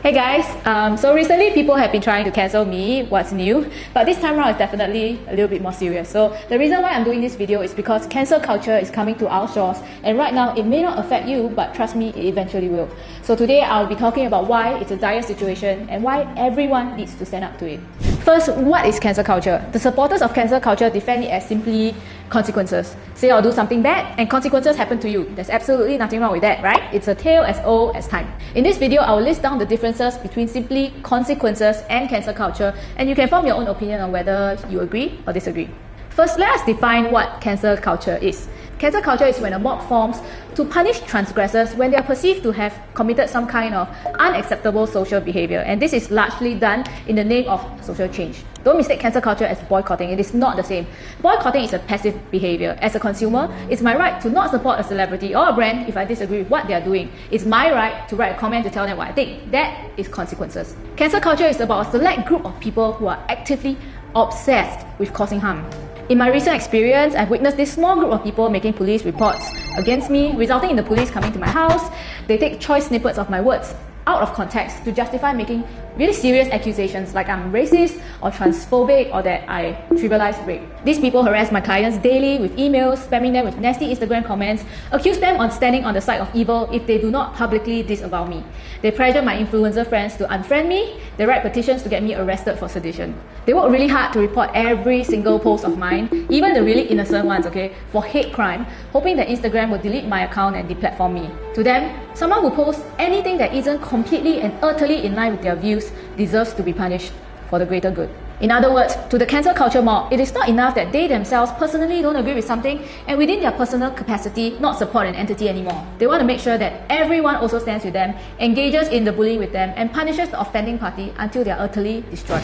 Hey guys, so recently people have been trying to cancel me, what's new, but this time around is definitely a little bit more serious. So the reason why I'm doing this video is because cancel culture is coming to our shores, and right now it may not affect you, but trust me, it eventually will. So today I'll be talking about why it's a dire situation and why everyone needs to stand up to it. First, what is cancel culture? The supporters of cancel culture defend it as simply consequences. Say or do something bad and consequences happen to you. There's absolutely nothing wrong with that, right? It's a tale as old as time. In this video, I will list down the differences between simply consequences and cancel culture, and you can form your own opinion on whether you agree or disagree. First, let us define what cancel culture is. Cancel culture is when a mob forms to punish transgressors when they are perceived to have committed some kind of unacceptable social behavior, and this is largely done in the name of social change. Don't mistake cancel culture as boycotting. It is not the same. Boycotting is a passive behavior. As a consumer, it's my right to not support a celebrity or a brand if I disagree with what they are doing. It's my right to write a comment to tell them what I think. That is consequences. Cancel culture is about a select group of people who are actively obsessed with causing harm. In my recent experience, I've witnessed this small group of people making police reports against me, resulting in the police coming to my house. They take choice snippets of my words out of context to justify making really serious accusations like I'm racist or transphobic or that I trivialize rape. These people harass my clients daily with emails, spamming them with nasty Instagram comments, accuse them on standing on the side of evil if they do not publicly disavow me. They pressure my influencer friends to unfriend me. They write petitions to get me arrested for sedition. They work really hard to report every single post of mine, even the really innocent ones, for hate crime, hoping that Instagram will delete my account and deplatform me. To them, someone who posts anything that isn't completely and utterly in line with their views deserves to be punished for the greater good. In other words, to the cancel culture mob, it is not enough that they themselves personally don't agree with something and within their personal capacity not support an entity anymore. They want to make sure that everyone also stands with them, engages in the bullying with them, and punishes the offending party until they are utterly destroyed.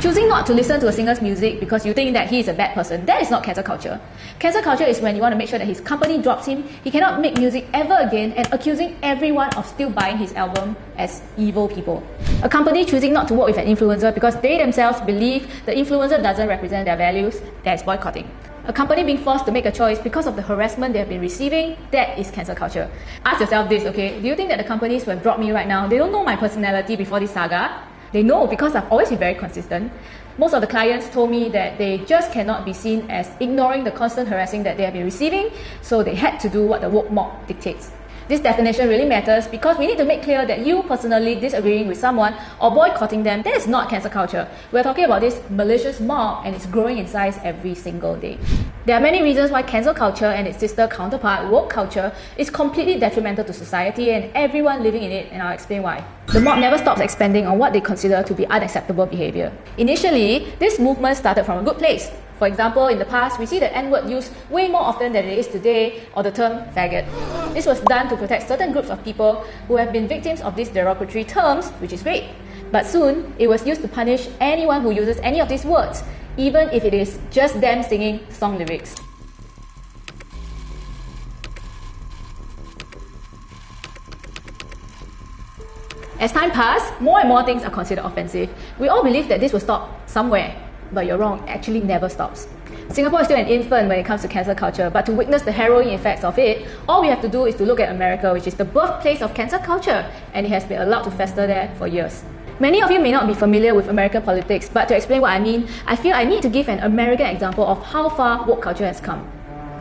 Choosing not to listen to a singer's music because you think that he is a bad person, that is not cancel culture. Cancel culture is when you want to make sure that his company drops him, he cannot make music ever again, and accusing everyone of still buying his album as evil people. A company choosing not to work with an influencer because they themselves believe the influencer doesn't represent their values, that is boycotting. A company being forced to make a choice because of the harassment they have been receiving, that is cancel culture. Ask yourself this, do you think that the companies who have dropped me right now, they don't know my personality before this saga? They know because I've always been very consistent. Most of the clients told me that they just cannot be seen as ignoring the constant harassing that they have been receiving, so they had to do what the woke mob dictates. This definition really matters because we need to make clear that you personally disagreeing with someone or boycotting them, that is not cancel culture. We're talking about this malicious mob and it's growing in size every single day. There are many reasons why cancel culture and its sister counterpart, woke culture, is completely detrimental to society and everyone living in it, and I'll explain why. The mob never stops expanding on what they consider to be unacceptable behavior. Initially, this movement started from a good place. For example, in the past, we see the N-word used way more often than it is today, or the term faggot. This was done to protect certain groups of people who have been victims of these derogatory terms, which is great. But soon, it was used to punish anyone who uses any of these words, even if it is just them singing song lyrics. As time passed, more and more things are considered offensive. We all believe that this will stop somewhere, but you're wrong, it actually never stops. Singapore is still an infant when it comes to cancel culture, but to witness the harrowing effects of it, all we have to do is to look at America, which is the birthplace of cancel culture, and it has been allowed to fester there for years. Many of you may not be familiar with American politics, but to explain what I mean, I feel I need to give an American example of how far woke culture has come.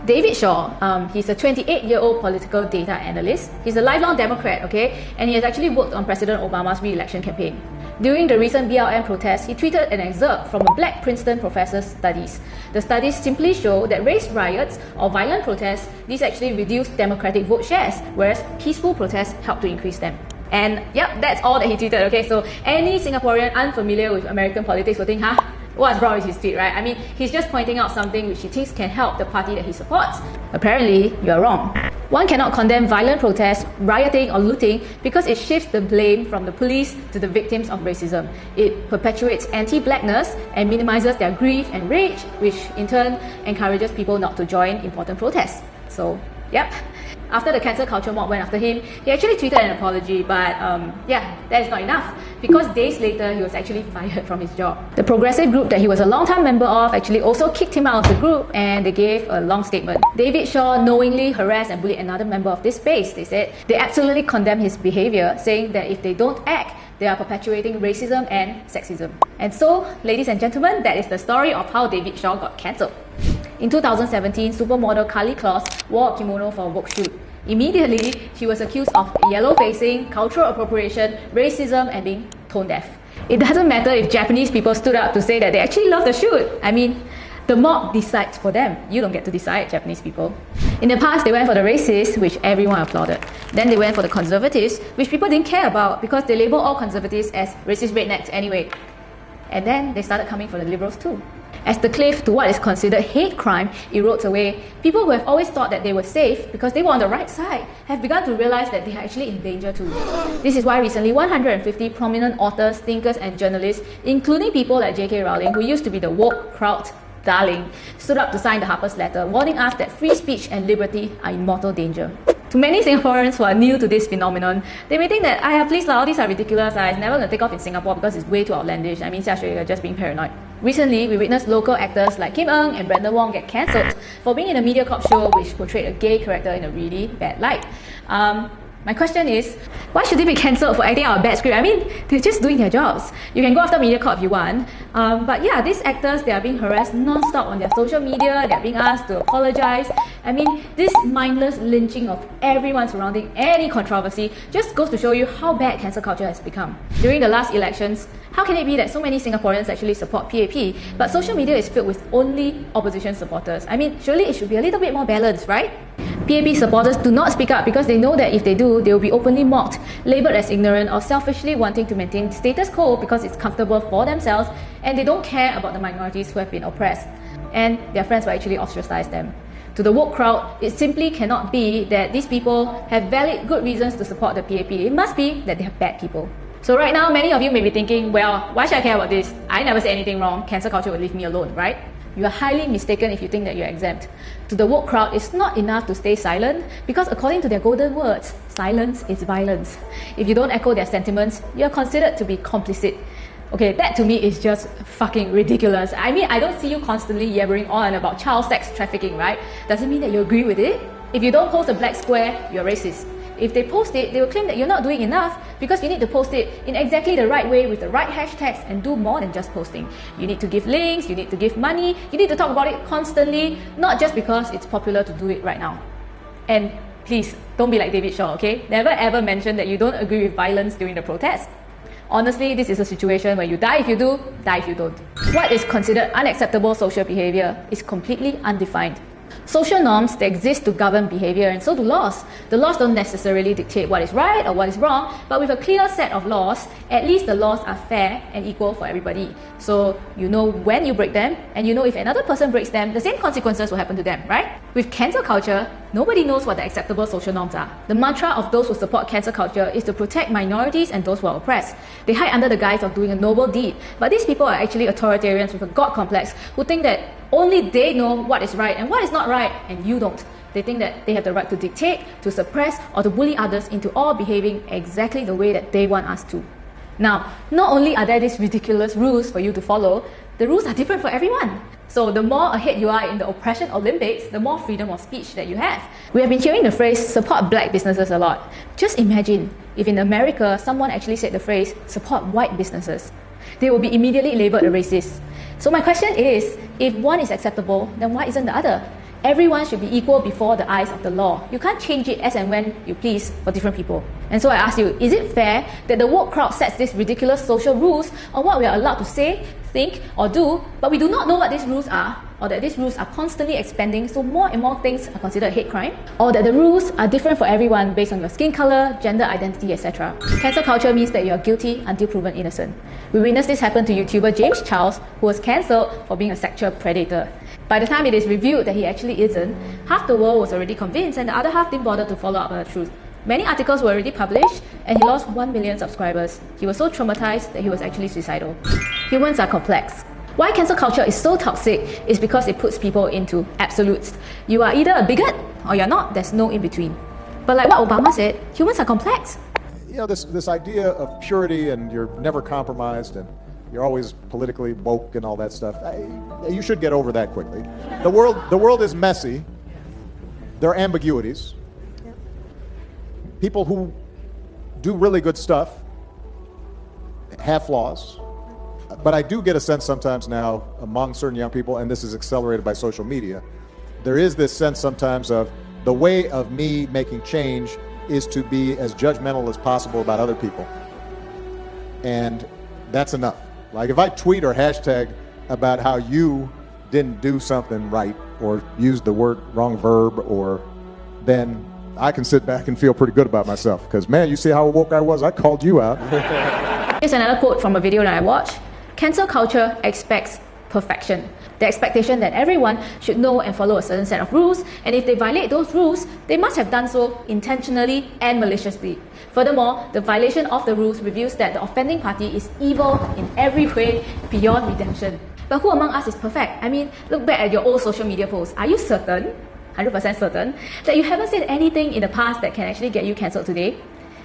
David Shaw, he's a 28-year-old political data analyst. He's a lifelong Democrat, and he has actually worked on President Obama's re-election campaign. During the recent BLM protests, he tweeted an excerpt from a black Princeton professor's studies. The studies simply show that race riots or violent protests, these actually reduce Democratic vote shares, whereas peaceful protests help to increase them. And yep, that's all that he tweeted, So any Singaporean unfamiliar with American politics will think, what's wrong with his tweet, right? I mean, he's just pointing out something which he thinks can help the party that he supports. Apparently, you're wrong. One cannot condemn violent protests, rioting or looting because it shifts the blame from the police to the victims of racism. It perpetuates anti-blackness and minimizes their grief and rage, which in turn encourages people not to join important protests. So, yep. After the cancel culture mob went after him, he actually tweeted an apology, but that is not enough because days later he was actually fired from his job. The progressive group that he was a long-time member of actually also kicked him out of the group, and they gave a long statement. David Shaw knowingly harassed and bullied another member of this space, they said. They absolutely condemned his behavior, saying that if they don't act, They are perpetuating racism and sexism. And so, ladies and gentlemen, that is the story of how David Shaw got cancelled. In 2017, supermodel Carly Claus wore a kimono for a Vogue shoot. Immediately, she was accused of yellow-facing, cultural appropriation, racism, and being tone deaf. It doesn't matter if Japanese people stood up to say that they actually love the shoot. I mean, the mob decides for them. You don't get to decide, Japanese people. In the past, they went for the racists, which everyone applauded. Then they went for the conservatives, which people didn't care about because they label all conservatives as racist rednecks anyway. And then they started coming for the liberals too. As the cliff to what is considered hate crime erodes away, people who have always thought that they were safe because they were on the right side have begun to realize that they are actually in danger too. This is why recently 150 prominent authors, thinkers and journalists, including people like J.K. Rowling, who used to be the woke crowd darling, stood up to sign the Harper's letter, warning us that free speech and liberty are in mortal danger. To many Singaporeans who are new to this phenomenon, they may think that, please all these are ridiculous, it's never going to take off in Singapore because it's way too outlandish. I mean, Xia Xue, you're just being paranoid. Recently, we witnessed local actors like Kim Ng and Brandon Wong get cancelled for being in a MediaCorp show which portrayed a gay character in a really bad light. My question is, why should they be cancelled for acting out a bad script? I mean, they're just doing their jobs. You can go after MediaCorp if you want. But yeah, these actors, they are being harassed non-stop on their social media. They're being asked to apologize. I mean, this mindless lynching of everyone surrounding any controversy just goes to show you how bad cancel culture has become. During the last elections, how can it be that so many Singaporeans actually support PAP, but social media is filled with only opposition supporters? I mean, surely it should be a little bit more balanced, right? PAP supporters do not speak up because they know that if they do, they will be openly mocked, labelled as ignorant or selfishly wanting to maintain status quo because it's comfortable for themselves, and they don't care about the minorities who have been oppressed. And their friends will actually ostracize them. To the woke crowd, it simply cannot be that these people have valid good reasons to support the PAP. It must be that they have bad people. So right now, many of you may be thinking, well, why should I care about this? I never said anything wrong. Cancel culture will leave me alone, right? You are highly mistaken if you think that you're exempt. To the woke crowd, it's not enough to stay silent because according to their golden words, silence is violence. If you don't echo their sentiments, you're considered to be complicit. Okay, that to me is just fucking ridiculous. I mean, I don't see you constantly yabbering on about child sex trafficking, right? Doesn't mean that you agree with it. If you don't post a black square, you're racist. If they post it, they will claim that you're not doing enough because you need to post it in exactly the right way with the right hashtags and do more than just posting. You need to give links, you need to give money, you need to talk about it constantly, not just because it's popular to do it right now. And please, don't be like David Shaw, okay? Never ever mention that you don't agree with violence during the protest. Honestly, this is a situation where you die if you do, die if you don't. What is considered unacceptable social behavior is completely undefined. Social norms, they exist to govern behavior, and so do laws. The laws don't necessarily dictate what is right or what is wrong, but with a clear set of laws, at least the laws are fair and equal for everybody. So you know when you break them, and you know if another person breaks them, the same consequences will happen to them, right? With cancel culture, nobody knows what the acceptable social norms are. The mantra of those who support cancel culture is to protect minorities and those who are oppressed. They hide under the guise of doing a noble deed, but these people are actually authoritarians with a god complex who think that only they know what is right and what is not right, and you don't. They think that they have the right to dictate, to suppress, or to bully others into all behaving exactly the way that they want us to. Now, not only are there these ridiculous rules for you to follow, the rules are different for everyone. So the more ahead you are in the oppression Olympics, the more freedom of speech that you have. We have been hearing the phrase, support black businesses a lot. Just imagine if in America, someone actually said the phrase, support white businesses. They will be immediately labelled a racist. So my question is, if one is acceptable, then why isn't the other? Everyone should be equal before the eyes of the law. You can't change it as and when you please for different people. And so I ask you, is it fair that the woke crowd sets these ridiculous social rules on what we are allowed to say, think, or do, but we do not know what these rules are, or that these rules are constantly expanding, so more and more things are considered hate crime, or that the rules are different for everyone based on your skin color, gender identity, etc. Cancel culture means that you are guilty until proven innocent. We witnessed this happen to YouTuber James Charles, who was cancelled for being a sexual predator. By the time it is revealed that he actually isn't, half the world was already convinced and the other half didn't bother to follow up on the truth. Many articles were already published and he lost 1 million subscribers. He was so traumatized that he was actually suicidal. Humans are complex. Why cancel culture is so toxic is because it puts people into absolutes. You are either a bigot or you're not. There's no in between. But like what Obama said, humans are complex. You know, this idea of purity and you're never compromised and you're always politically woke and all that stuff, you should get over that quickly. The world is messy. There are ambiguities. People who do really good stuff have flaws, but I do get a sense sometimes now among certain young people, and this is accelerated by social media, there is this sense sometimes of the way of me making change is to be as judgmental as possible about other people. And that's enough. Like if I tweet or hashtag about how you didn't do something right or used the wrong verb, or then I can sit back and feel pretty good about myself because, man, you see how woke I was? I called you out. Here's another quote from a video that I watched. Cancel culture expects perfection. The expectation that everyone should know and follow a certain set of rules, and if they violate those rules, they must have done so intentionally and maliciously. Furthermore, the violation of the rules reveals that the offending party is evil in every way beyond redemption. But who among us is perfect? I mean, look back at your old social media posts. Are you certain, 100% certain, that you haven't said anything in the past that can actually get you cancelled today?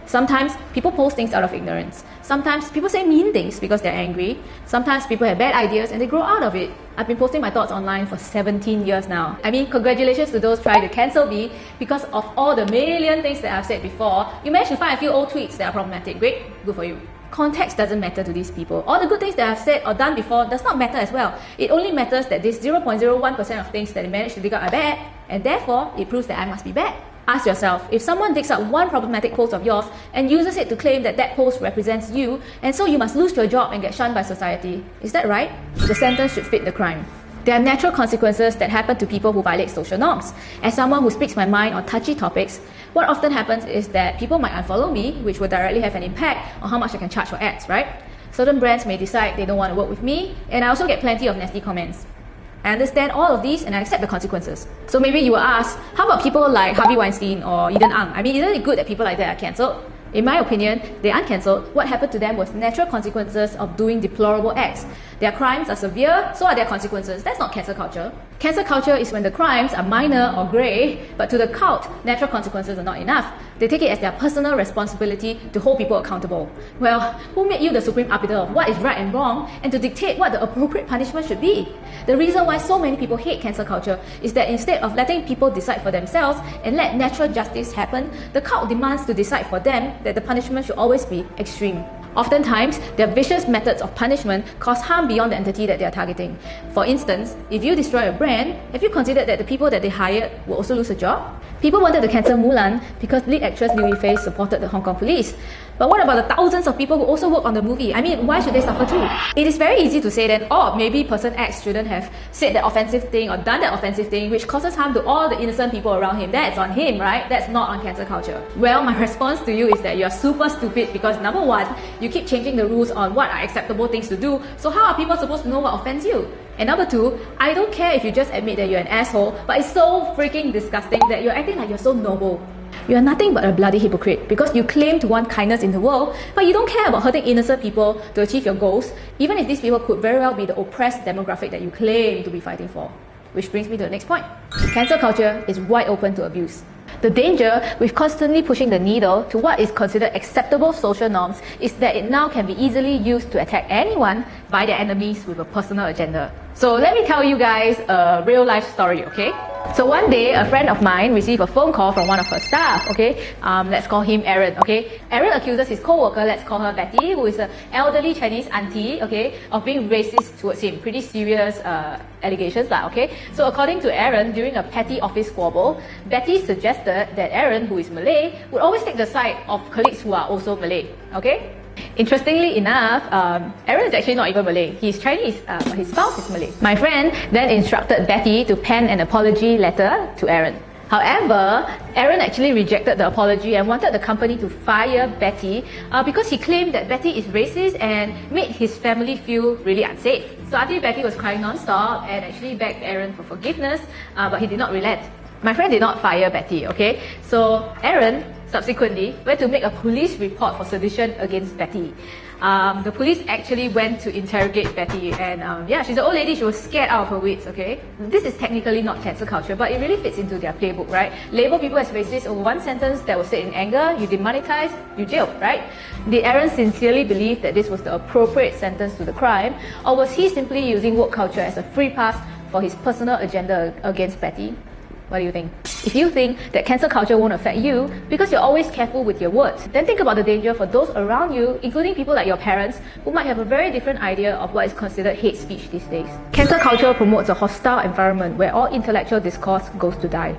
Sometimes people post things out of ignorance. Sometimes people say mean things because they're angry. Sometimes people have bad ideas and they grow out of it. I've been posting my thoughts online for 17 years now. I mean, congratulations to those trying to cancel me because of all the million things that I've said before. You managed to find a few old tweets that are problematic. Great, good for you. Context doesn't matter to these people. All the good things that I've said or done before does not matter as well. It only matters that this 0.01% of things that they managed to dig out are bad, and therefore it proves that I must be bad. Ask yourself, if someone digs up one problematic post of yours and uses it to claim that that post represents you, and so you must lose your job and get shunned by society, is that right? The sentence should fit the crime. There are natural consequences that happen to people who violate social norms. As someone who speaks my mind on touchy topics, what often happens is that people might unfollow me, which will directly have an impact on how much I can charge for ads, right? Certain brands may decide they don't want to work with me, and I also get plenty of nasty comments. I understand all of these and I accept the consequences. So maybe you will ask, how about people like Harvey Weinstein or Eden Ang? I mean, isn't it good that people like that are cancelled? In my opinion, they aren't cancelled. What happened to them was natural consequences of doing deplorable acts. Their crimes are severe, so are their consequences. That's not cancel culture. Cancel culture is when the crimes are minor or grey, but to the cult, natural consequences are not enough. They take it as their personal responsibility to hold people accountable. Well, who made you the supreme arbiter of what is right and wrong, and to dictate what the appropriate punishment should be? The reason why so many people hate cancel culture is that instead of letting people decide for themselves and let natural justice happen, the cult demands to decide for them that the punishment should always be extreme. Oftentimes, their vicious methods of punishment cause harm beyond the entity that they are targeting. For instance, if you destroy a brand, have you considered that the people that they hired will also lose a job? People wanted to cancel Mulan because lead actress Liu Yifei supported the Hong Kong police. But what about the thousands of people who also work on the movie? I mean, why should they suffer too? It is very easy to say that, oh, maybe person X shouldn't have said that offensive thing or done that offensive thing which causes harm to all the innocent people around him. That's on him, right? That's not on cancel culture. Well, my response to you is that you're super stupid because number one, you keep changing the rules on what are acceptable things to do, so how are people supposed to know what offends you? And number two, I don't care if you just admit that you're an asshole, but it's so freaking disgusting that you're acting like you're so noble. You're nothing but a bloody hypocrite because you claim to want kindness in the world, but you don't care about hurting innocent people to achieve your goals, even if these people could very well be the oppressed demographic that you claim to be fighting for. Which brings me to the next point. Cancel culture is wide open to abuse. The danger with constantly pushing the needle to what is considered acceptable social norms is that it now can be easily used to attack anyone by their enemies with a personal agenda. So let me tell you guys a real life story, okay? So one day, a friend of mine received a phone call from one of her staff, okay? Let's call him Aaron, okay? Aaron accuses his co-worker, let's call her Betty, who is an elderly Chinese auntie, okay, of being racist towards him. Pretty serious allegations, okay? So according to Aaron, during a petty office squabble, Betty suggested that Aaron, who is Malay, would always take the side of colleagues who are also Malay, okay? Interestingly enough, Aaron is actually not even Malay. He's Chinese, but his spouse is Malay. My friend then instructed Betty to pen an apology letter to Aaron. However, Aaron actually rejected the apology and wanted the company to fire Betty because he claimed that Betty is racist and made his family feel really unsafe. So Auntie Betty was crying non-stop and actually begged Aaron for forgiveness, but he did not relent. My friend did not fire Betty, okay? So Aaron subsequently went to make a police report for sedition against Betty. The police actually went to interrogate Betty and yeah, she's an old lady, she was scared out of her wits, okay? This is technically not cancel culture, but it really fits into their playbook, right? Label people as racist over one sentence that was said in anger, you demonetize, you jail, right? Did Aaron sincerely believe that this was the appropriate sentence to the crime, or was he simply using woke culture as a free pass for his personal agenda against Betty? What do you think? If you think that cancel culture won't affect you because you're always careful with your words, then think about the danger for those around you, including people like your parents, who might have a very different idea of what is considered hate speech these days. Cancel culture promotes a hostile environment where all intellectual discourse goes to die.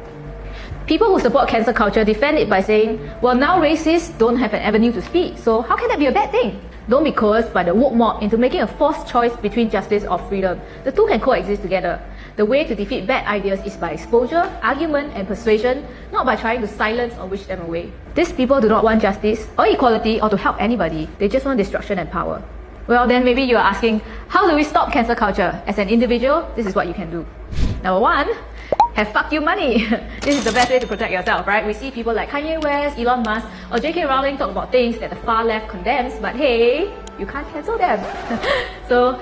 People who support cancel culture defend it by saying, well, now racists don't have an avenue to speak, so how can that be a bad thing? Don't be coerced by the woke mob into making a forced choice between justice or freedom. The two can coexist together. The way to defeat bad ideas is by exposure, argument, and persuasion, not by trying to silence or wish them away. These people do not want justice or equality or to help anybody. They just want destruction and power. Well, then maybe you are asking, how do we stop cancel culture? As an individual, this is what you can do. Number one, have fuck you money. This is the best way to protect yourself, right? We see people like Kanye West, Elon Musk, or J.K. Rowling talk about things that the far left condemns, but hey, you can't cancel them. So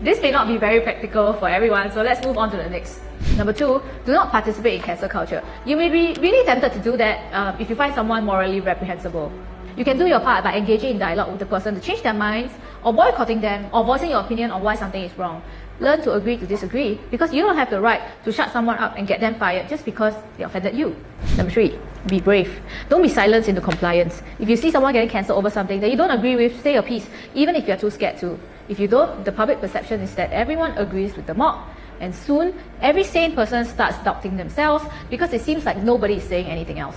this may not be very practical for everyone, so let's move on to the next. Number two, do not participate in cancel culture. You may be really tempted to do that if you find someone morally reprehensible. You can do your part by engaging in dialogue with the person to change their minds, or boycotting them, or voicing your opinion on why something is wrong. Learn to agree to disagree, because you don't have the right to shut someone up and get them fired just because they offended you. Number three, be brave. Don't be silenced into compliance. If you see someone getting cancelled over something that you don't agree with, say your piece, even if you're too scared to. If you don't, the public perception is that everyone agrees with the mob, and soon, every sane person starts doubting themselves because it seems like nobody is saying anything else.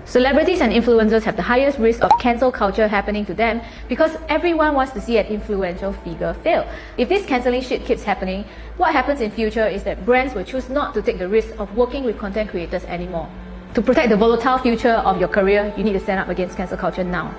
Celebrities and influencers have the highest risk of cancel culture happening to them because everyone wants to see an influential figure fail. If this cancelling shit keeps happening, what happens in future is that brands will choose not to take the risk of working with content creators anymore. To protect the volatile future of your career, you need to stand up against cancel culture now.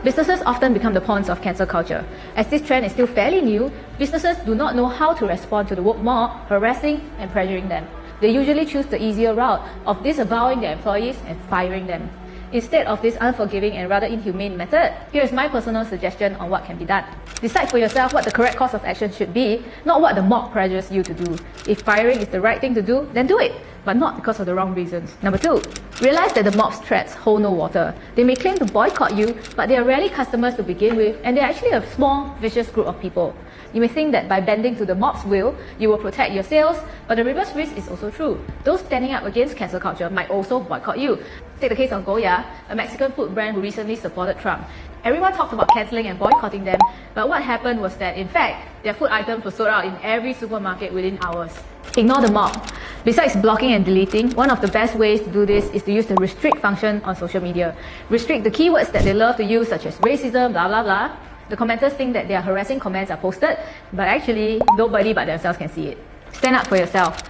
Businesses often become the pawns of cancel culture. As this trend is still fairly new, businesses do not know how to respond to the woke mob harassing and pressuring them. They usually choose the easier route of disavowing their employees and firing them, instead of this unforgiving and rather inhumane method. Here is my personal suggestion on what can be done. Decide for yourself what the correct course of action should be, not what the mob pressures you to do. If firing is the right thing to do, then do it, but not because of the wrong reasons. Number two, realize that the mob's threats hold no water. They may claim to boycott you, but they are rarely customers to begin with, and they are actually a small, vicious group of people. You may think that by bending to the mob's will, you will protect your sales, but the reverse risk is also true. Those standing up against cancel culture might also boycott you. Take the case of Goya, a Mexican food brand who recently supported Trump. Everyone talked about cancelling and boycotting them, but what happened was that, in fact, their food items were sold out in every supermarket within hours. Ignore the mob. Besides blocking and deleting, one of the best ways to do this is to use the restrict function on social media. Restrict the keywords that they love to use, such as racism, blah blah blah. The commenters think that their harassing comments are posted, but actually, nobody but themselves can see it. Stand up for yourself.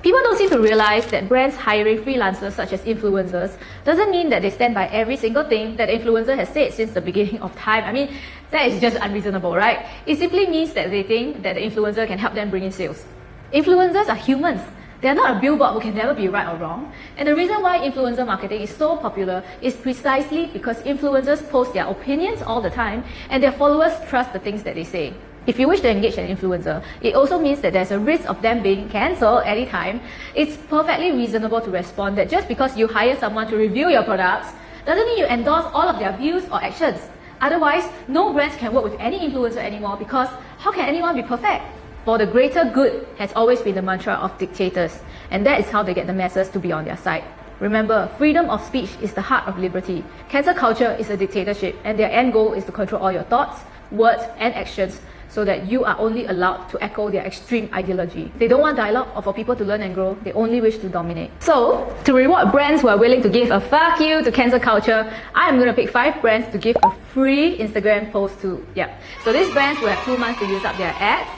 People don't seem to realize that brands hiring freelancers such as influencers doesn't mean that they stand by every single thing that the influencer has said since the beginning of time. I mean, that is just unreasonable, right? It simply means that they think that the influencer can help them bring in sales. Influencers are humans. They are not a billboard who can never be right or wrong. And the reason why influencer marketing is so popular is precisely because influencers post their opinions all the time and their followers trust the things that they say. If you wish to engage an influencer, it also means that there's a risk of them being cancelled anytime. It's perfectly reasonable to respond that just because you hire someone to review your products doesn't mean you endorse all of their views or actions. Otherwise, no brands can work with any influencer anymore because how can anyone be perfect? For the greater good has always been the mantra of dictators, and that is how they get the masses to be on their side. Remember, freedom of speech is the heart of liberty. Cancel culture is a dictatorship, and their end goal is to control all your thoughts, words, and actions so that you are only allowed to echo their extreme ideology. They don't want dialogue or for people to learn and grow, they only wish to dominate. So, to reward brands who are willing to give a fuck you to cancel culture, I am going to pick 5 brands to give a free Instagram post to. Yeah. So these brands will have 2 months to use up their ads.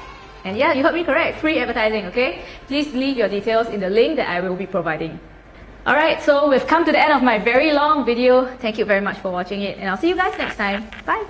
And yeah, you heard me correct, free advertising, okay? Please leave your details in the link that I will be providing. Alright, so we've come to the end of my very long video. Thank you very much for watching it, and I'll see you guys next time. Bye!